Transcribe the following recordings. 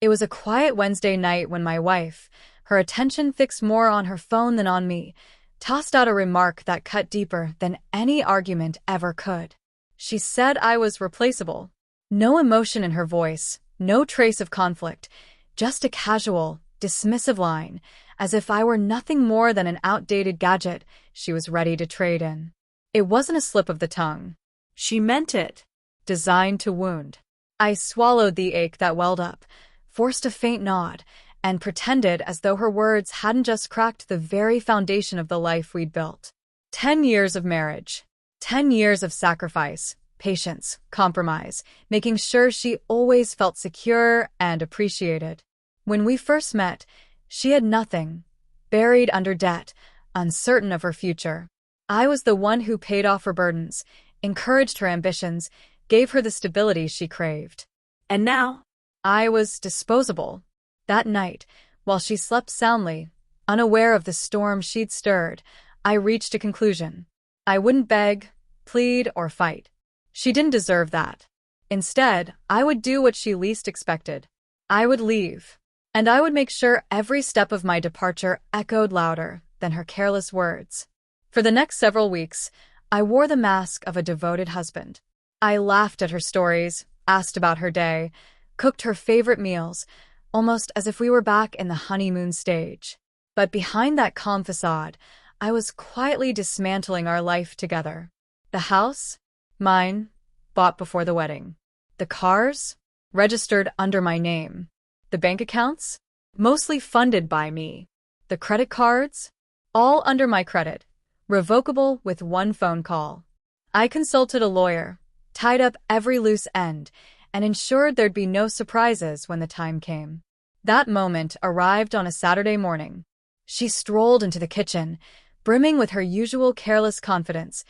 It was a quiet Wednesday night when my wife, her attention fixed more on her phone than on me, tossed out a remark that cut deeper than any argument ever could. She said I was replaceable. No emotion in her voice, no trace of conflict, just a casual, dismissive line, as if I were nothing more than an outdated gadget she was ready to trade in. It wasn't a slip of the tongue. She meant it. Designed to wound. I swallowed the ache that welled up, forced a faint nod, and pretended as though her words hadn't just cracked the very foundation of the life we'd built. 10 years of marriage. 10 years of sacrifice, patience, compromise, making sure she always felt secure and appreciated. When we first met, she had nothing, buried under debt, uncertain of her future. I was the one who paid off her burdens, encouraged her ambitions, gave her the stability she craved. And now, I was disposable. That night, while she slept soundly, unaware of the storm she'd stirred, I reached a conclusion. I wouldn't beg, plead, or fight. She didn't deserve that. Instead, I would do what she least expected. I would leave. And I would make sure every step of my departure echoed louder than her careless words. For the next several weeks, I wore the mask of a devoted husband. I laughed at her stories, asked about her day, cooked her favorite meals, almost as if we were back in the honeymoon stage. But behind that calm facade, I was quietly dismantling our life together. The house? Mine, bought before the wedding. The cars? Registered under my name. The bank accounts? Mostly funded by me. The credit cards? All under my credit, revocable with one phone call. I consulted a lawyer, tied up every loose end, and ensured there'd be no surprises when the time came. That moment arrived on a Saturday morning. She strolled into the kitchen, brimming with her usual careless confidence,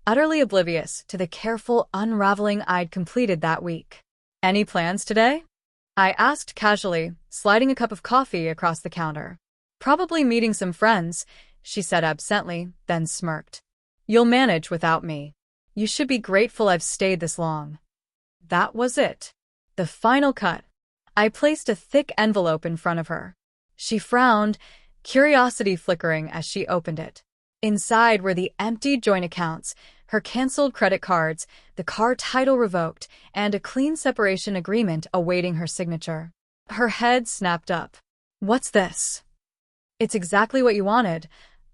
utterly oblivious to the careful unraveling I'd completed that week. "Any plans today?" I asked casually, sliding a cup of coffee across the counter. "Probably meeting some friends," she said absently, then smirked. "You'll manage without me. You should be grateful I've stayed this long." That was it. The final cut. I placed a thick envelope in front of her. She frowned, curiosity flickering as she opened it. Inside were the empty joint accounts, her canceled credit cards, the car title revoked, and a clean separation agreement awaiting her signature. Her head snapped up. "What's this?" "It's exactly what you wanted,"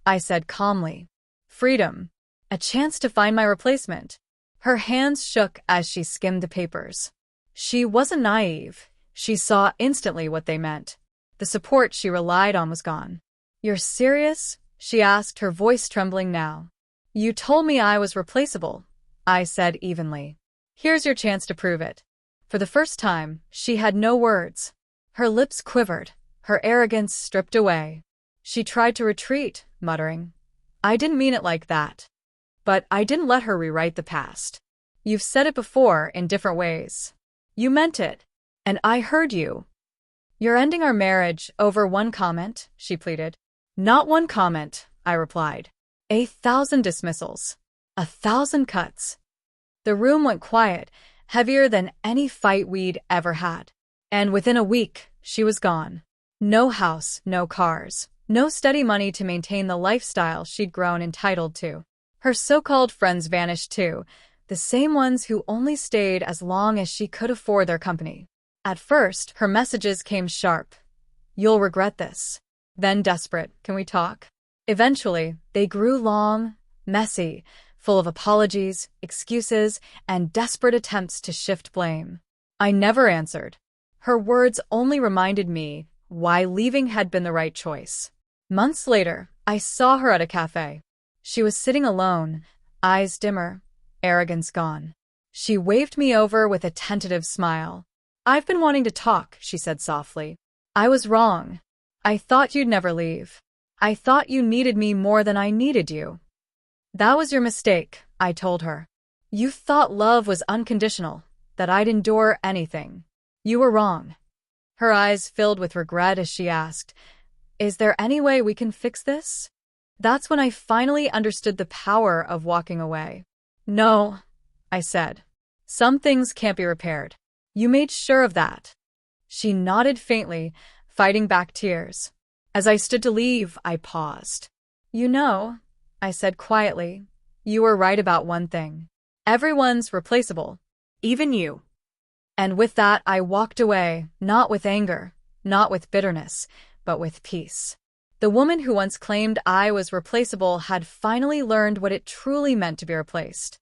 I said calmly. "Freedom. A chance to find my replacement." Her hands shook as she skimmed the papers. She wasn't naive. She saw instantly what they meant. The support she relied on was gone. "You're serious?" she asked, her voice trembling now. "You told me I was replaceable," I said evenly. "Here's your chance to prove it." For the first time, she had no words. Her lips quivered, her arrogance stripped away. She tried to retreat, muttering, "I didn't mean it like that." But I didn't let her rewrite the past. "You've said it before in different ways. You meant it. And I heard you." "You're ending our marriage over one comment," she pleaded. "Not one comment," I replied. 1,000 dismissals. 1,000 cuts. The room went quiet, heavier than any fight we'd ever had. And within a week, she was gone. No house, no cars, no steady money to maintain the lifestyle she'd grown entitled to. Her so-called friends vanished too, the same ones who only stayed as long as she could afford their company. At first, her messages came sharp. "You'll regret this." Then desperate, "Can we talk?" Eventually, they grew long, messy, full of apologies, excuses, and desperate attempts to shift blame. I never answered. Her words only reminded me why leaving had been the right choice. Months later, I saw her at a cafe. She was sitting alone, eyes dimmer, arrogance gone. She waved me over with a tentative smile. "I've been wanting to talk," she said softly. "I was wrong. I thought you'd never leave. I thought you needed me more than I needed you." "That was your mistake," I told her. "You thought love was unconditional, that I'd endure anything. You were wrong." Her eyes filled with regret as she asked, "Is there any way we can fix this?" That's when I finally understood the power of walking away. "No," I said. "Some things can't be repaired. You made sure of that." She nodded faintly, fighting back tears. As I stood to leave, I paused. You know, I said quietly, you were right about one thing. Everyone's replaceable. Even you. And with that, I walked away, not with anger, not with bitterness, but with peace. The woman who once claimed I was replaceable had finally learned what it truly meant to be replaced.